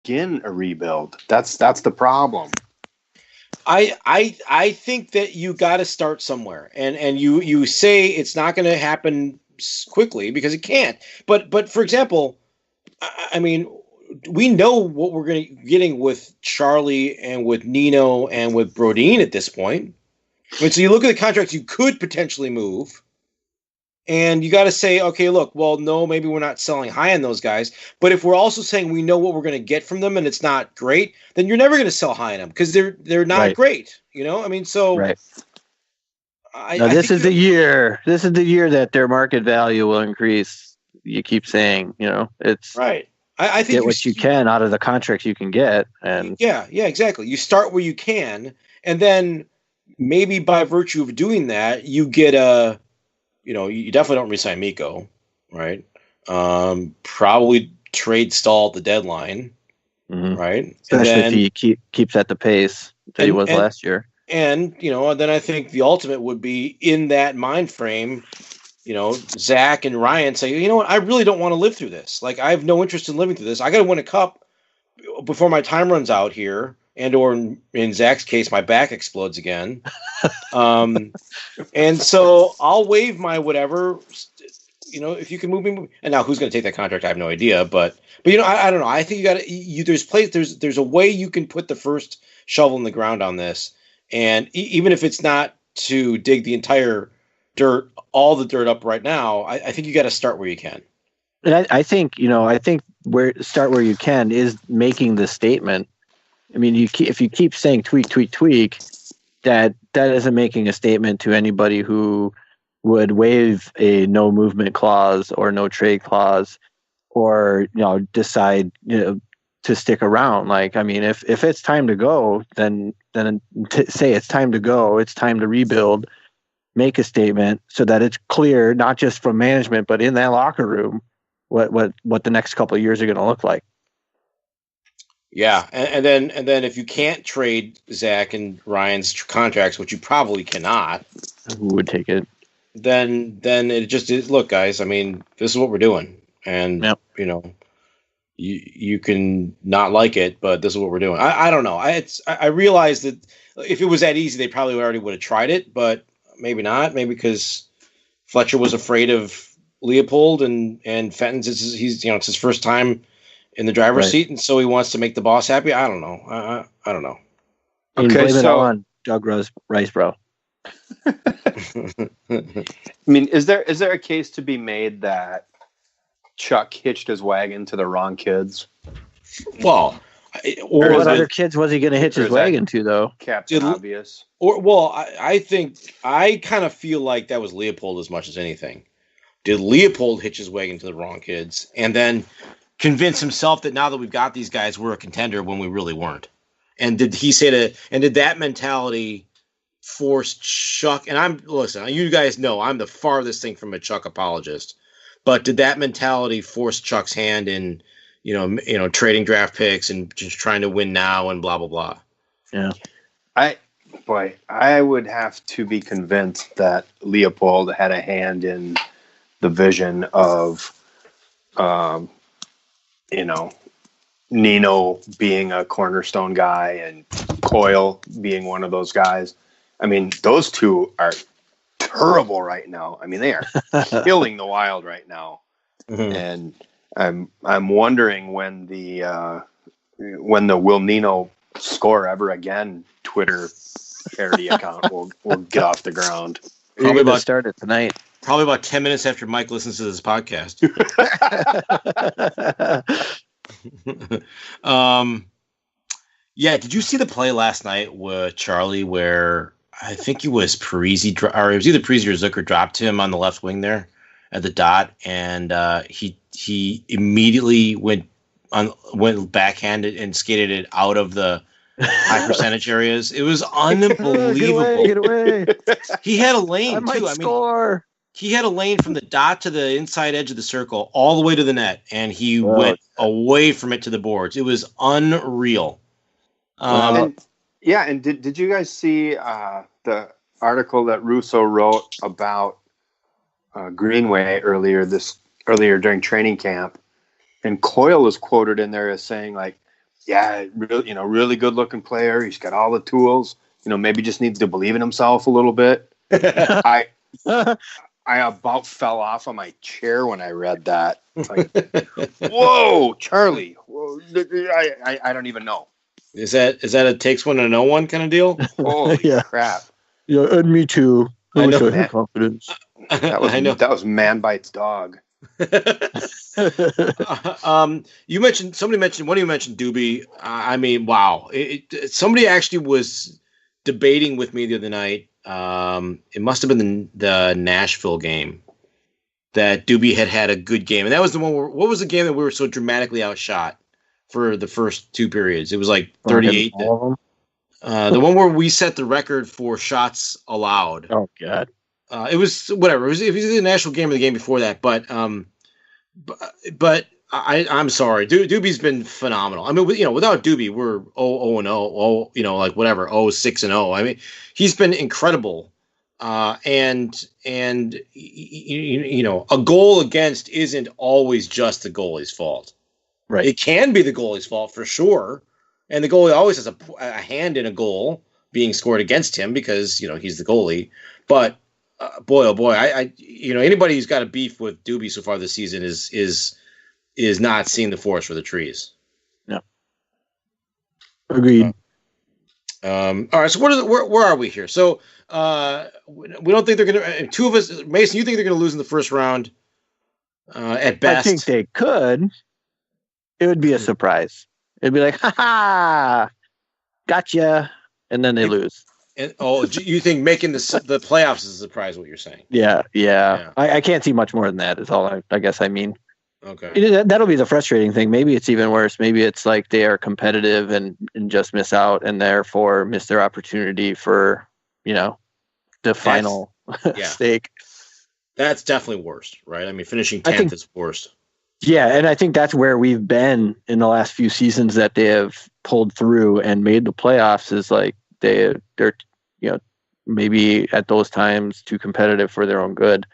begin a rebuild. That's the problem. I think that you got to start somewhere, and you say it's not going to happen quickly because it can't. But for example, I mean, we know what we're getting with Charlie and with Nino and with Brodeen at this point. I mean, so you look at the contracts you could potentially move, and you got to say, okay, look, well, no, maybe we're not selling high on those guys. But if we're also saying we know what we're going to get from them and it's not great, then you're never going to sell high on them because they're not Right. great. You know, I mean, so Right. I Now, think this is the year. This is the year that their market value will increase. You keep saying, it's right. I think get what you can out of the contracts you can get, and yeah, exactly. You start where you can, and then maybe by virtue of doing that, you get you definitely don't resign Miko, right? Probably trade stall at the deadline, right? especially and then, if he keeps at the pace that he was last year. And then I think the ultimate would be in that mind frame. Zach and Ryan say, you know what, I really don't want to live through this. Like, I have no interest in living through this. I got to win a cup before my time runs out here, or in Zach's case, my back explodes again. And so I'll waive my whatever. If you can move me. And now, who's going to take that contract? I have no idea. But I don't know. I think you got to. There's a way you can put the first shovel in the ground on this, and even if it's not to dig the entire all the dirt up right now, I think you got to start where you can. And I think start where you can is making the statement. I mean, if you keep saying tweak, that isn't making a statement to anybody who would waive a no movement clause or no trade clause, or decide to stick around. Like, I mean, if it's time to go, then say it's time to go. It's time to rebuild. Make a statement so that it's clear, not just from management, but in that locker room, what the next couple of years are going to look like. Yeah, and then if you can't trade Zach and Ryan's contracts, which you probably cannot, who would take it? Then it just is. Look, guys, I mean, this is what we're doing, and yep. You can not like it, but this is what we're doing. I don't know. I realize that if it was that easy, they probably already would have tried it, but maybe not. Maybe because Fletcher was afraid of Leopold and Fenton's. It's his first time in the driver's seat, and so he wants to make the boss happy. I don't know. I don't know. Okay, blame it all on Doug Rice, bro. I mean, is there a case to be made that Chuck hitched his wagon to the wrong kids? Well, or what other kids was he going to hitch his wagon to, though? Captain Obvious. I think I kind of feel like that was Leopold as much as anything. Did Leopold hitch his wagon to the wrong kids and then convince himself that now that we've got these guys, we're a contender when we really weren't? And did he say did that mentality force Chuck? And listen, you guys know I'm the farthest thing from a Chuck apologist, but did that mentality force Chuck's hand in, trading draft picks and just trying to win now and blah, blah, blah? Yeah. I would have to be convinced that Leopold had a hand in the vision of, Nino being a cornerstone guy and Coyle being one of those guys. I mean, those two are terrible right now. I mean, they are killing the Wild right now. Mm-hmm. And I'm wondering when the Will Nino score ever again Twitter parody account will get off the ground. Probably about start it tonight. Probably about 10 minutes after Mike listens to this podcast. Yeah, did you see the play last night with Charlie where I think it was Parisi, or it was either Parisi or Zucker dropped him on the left wing there at the dot, and he immediately went backhanded and skated it out of the high percentage areas. It was unbelievable. Get away. He had a lane I might too. Score. He had a lane from the dot to the inside edge of the circle all the way to the net, and he went away from it to the boards. It was unreal. And did you guys see the article that Russo wrote about Greenway earlier during training camp? And Coyle was quoted in there as saying, like, Yeah, really good looking player. He's got all the tools. Maybe just needs to believe in himself a little bit. I about fell off of my chair when I read that. It's like, whoa, Charlie. Whoa, I don't even know. Is that a takes one to know one kind of deal? Holy crap. Yeah, and me too. I know. I had confidence. That was Man Bites Dog. Somebody mentioned one of you mentioned Doobie. I mean, wow. Somebody actually was debating with me the other night. It must have been the Nashville game that Doobie had a good game, and that was the one. What was the game that we were so dramatically outshot for the first two periods? It was like 38. The one where we set the record for shots allowed. Oh God. It was whatever. It was the national game or the game before that, but I'm sorry. Doobie's been phenomenal. I mean, without Doobie, we're 0-0-0, like whatever, 6-0. I mean, he's been incredible. And a goal against isn't always just the goalie's fault. Right. It can be the goalie's fault for sure. And the goalie always has a hand in a goal being scored against him because, he's the goalie. But boy, oh boy, I anybody who's got a beef with Doobie so far this season is not seeing the forest for the trees. No. Agreed. All right, so where are we here? So we don't think they're going to. Two of us, Mason, you think they're going to lose in the first round? At best, I think they could. It would be a surprise. It'd be like, ha ha, gotcha, and then they lose. And, you think making the playoffs is a surprise? What you're saying? Yeah. I can't see much more than that. Is all I guess I mean. Okay. That'll be the frustrating thing. Maybe it's even worse. Maybe it's like they are competitive and just miss out and therefore miss their opportunity for the final stake. That's definitely worst, right? I mean, finishing 10th is worst. Yeah, and I think that's where we've been in the last few seasons that they have pulled through and made the playoffs. Is like they're maybe at those times too competitive for their own good,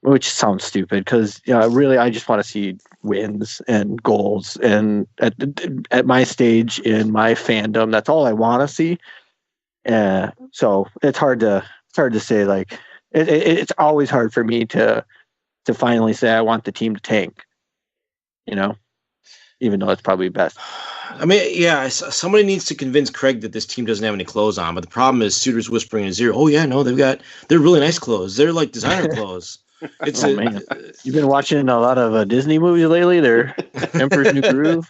which sounds stupid because really I just want to see wins and goals, and at my stage in my fandom, that's all I want to see. So it's hard to say. Like it's always hard for me to finally say I want the team to tank, even though it's probably best. I mean, somebody needs to convince Craig that this team doesn't have any clothes on. But the problem is Suter's whispering in his ear, "Oh yeah, no, they're really nice clothes. They're like designer clothes." It's man. You've been watching a lot of Disney movies lately. They're Emperor's New Groove.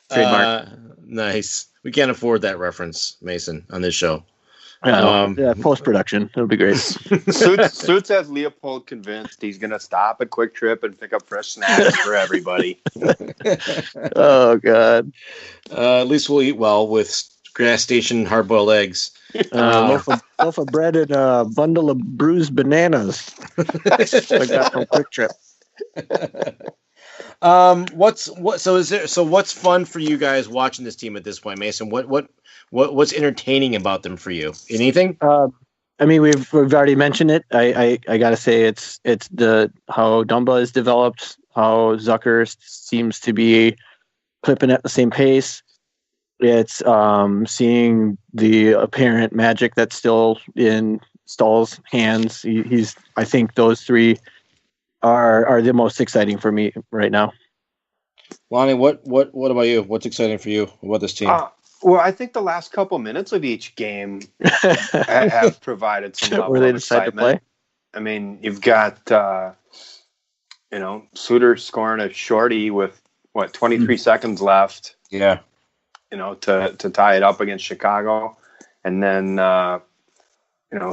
Trademark. Nice. We can't afford that reference, Mason, on this show. Post-production. It'll be great. Suits has Leopold convinced he's going to stop at Quick Trip and pick up fresh snacks for everybody. Oh, God. At least we'll eat well with gas station hard-boiled eggs. Loaf of bread and a bundle of bruised bananas. I got from Quick Trip. What's fun for you guys watching this team at this point, Mason? What's entertaining about them for you? Anything? I mean, we've already mentioned it. I gotta say it's how Dumba is developed, how Zucker seems to be clipping at the same pace. It's seeing the apparent magic that's still in Stahl's hands. I think those three are the most exciting for me right now. Lonnie, what about you? What's exciting for you about this team? Well, I think the last couple minutes of each game have provided some level where they of decide excitement. to play. I mean, you've got Suter scoring a shorty with 23 seconds left. Yeah. To tie it up against Chicago, and then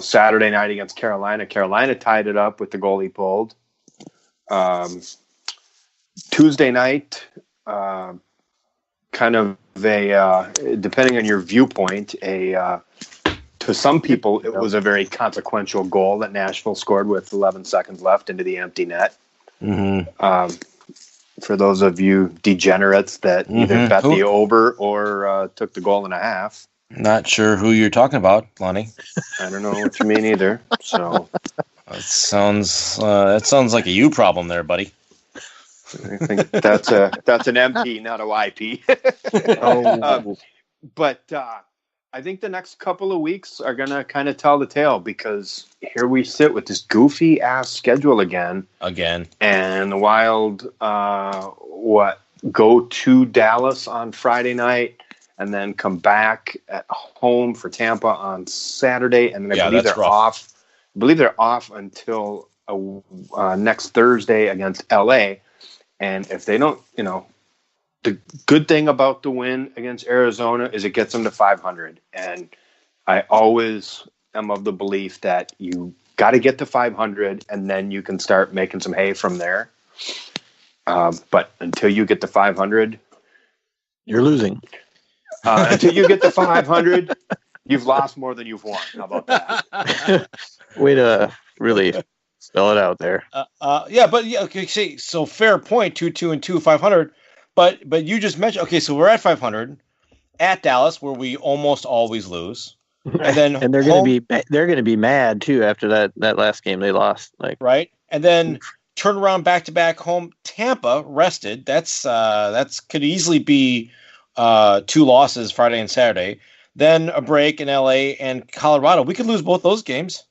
Saturday night against Carolina tied it up with the goal he pulled. Tuesday night, kind of depending on your viewpoint, to some people it was a very consequential goal that Nashville scored with 11 seconds left into the empty net. Mm-hmm. For those of you degenerates that either bet the over or took the goal and a half. Not sure who you're talking about, Lonnie. I don't know what you mean either. So that sounds like a you problem there, buddy. I think that's an MP, not a YP. Oh, But I think the next couple of weeks are going to kind of tell the tale, because here we sit with this goofy ass schedule again. And the Wild, go to Dallas on Friday night and then come back at home for Tampa on Saturday. And then I believe they're off. I believe they're off until next Thursday against LA. And if they don't, the good thing about the win against Arizona is it gets them to 500. And I always am of the belief that you got to get to 500 and then you can start making some hay from there. But until you get to 500, you're losing. Until you get to 500, you've lost more than you've won. How about that? Way to really spell it out there. Okay. See, so fair point. 2-2-2, 500. But you just mentioned, okay, so we're at 500 at Dallas, where we almost always lose, and then they're going to be mad too after that last game they lost, right, and then turn around back to back home. Tampa rested. That's could easily be 2 losses Friday and Saturday. Then a break in LA and Colorado. We could lose both those games.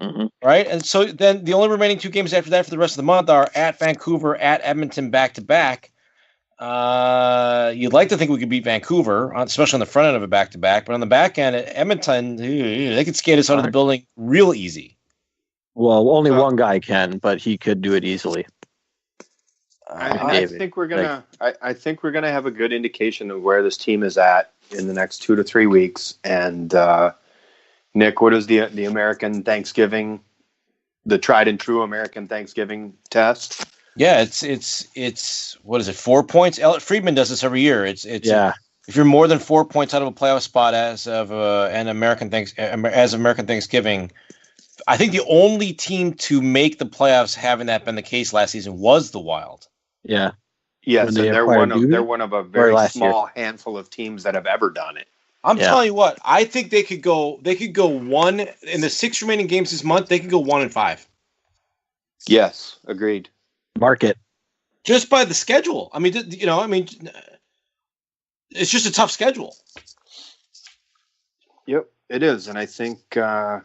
Mm-hmm. Right, and so then the only remaining 2 games after that for the rest of the month are at Vancouver, at Edmonton, back to back. You'd like to think we could beat Vancouver, especially on the front end of a back-to-back, but on the back end, Edmonton, they could skate us out of the building real easy. Well, only one guy can, but he could do it easily. I think we're gonna. I think we're gonna have a good indication of where this team is at in the next 2 to 3 weeks. And Nick, what is the American Thanksgiving, the tried and true American Thanksgiving test? Yeah, it's what is it? 4 points. Elliot Friedman does this every year. It's if you're more than 4 points out of a playoff spot as of American Thanksgiving, I think the only team to make the playoffs, having that been the case last season, was the Wild. Yeah. Yes, and they're one of a very small handful of teams that have ever done it. I'm telling you what, I think they could go 1 in the 6 remaining games this month. They could go 1-5. Yes, agreed. Market. Just by the schedule. I mean, it's just a tough schedule. Yep, it is, and I think, I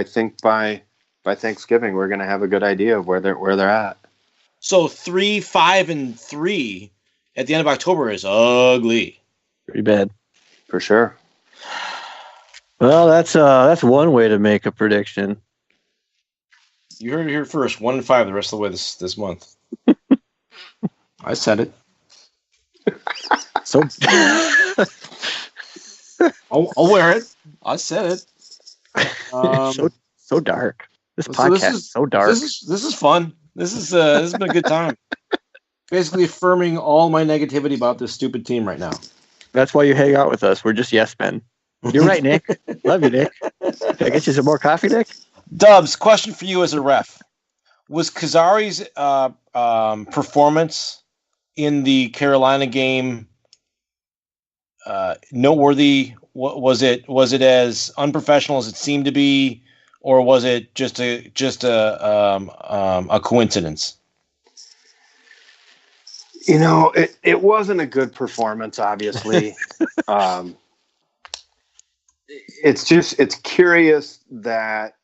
think by Thanksgiving we're going to have a good idea of where they're at. So 3-5-3 at the end of October is ugly. Pretty bad, for sure. Well, that's one way to make a prediction. You heard it here first. 1-5 the rest of the way this month. I said it. So I'll wear it. I said it. So dark. This podcast is so dark. This is fun. This has been a good time. Basically affirming all my negativity about this stupid team right now. That's why you hang out with us. We're just yes men. You're right, Nick. Love you, Nick. Can I get you some more coffee, Nick? Dubs, question for you as a ref. Was Kazari's performance in the Carolina game noteworthy? Was it as unprofessional as it seemed to be, or was it just a coincidence? It wasn't a good performance, obviously. It's curious that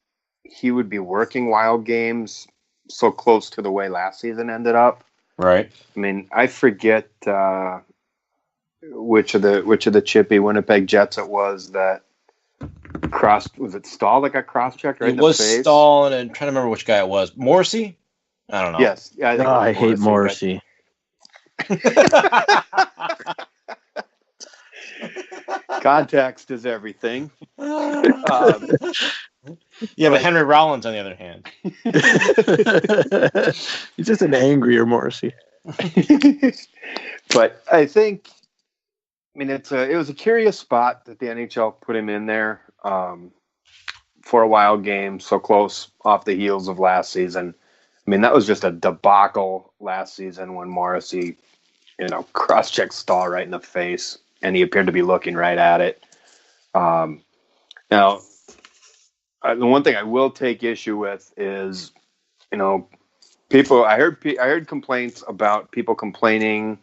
he would be working Wild games so close to the way last season ended up. Right. I mean, I forget which of the chippy Winnipeg Jets it was that was it Stahl that got cross-checked right in the face? It was Stahl, and I'm trying to remember which guy it was. Morrissey? I don't know. Yes. Yeah, I hate Morrissey. Context is everything. But Henry Rollins, on the other hand, he's just an angrier Morrissey. But I think, it was a curious spot that the NHL put him in there for a Wild game, so close off the heels of last season. That was just a debacle last season when Morrissey, cross-checked Stahl right in the face, and he appeared to be looking right at it. Now, the one thing I will take issue with is, People, I heard complaints about people complaining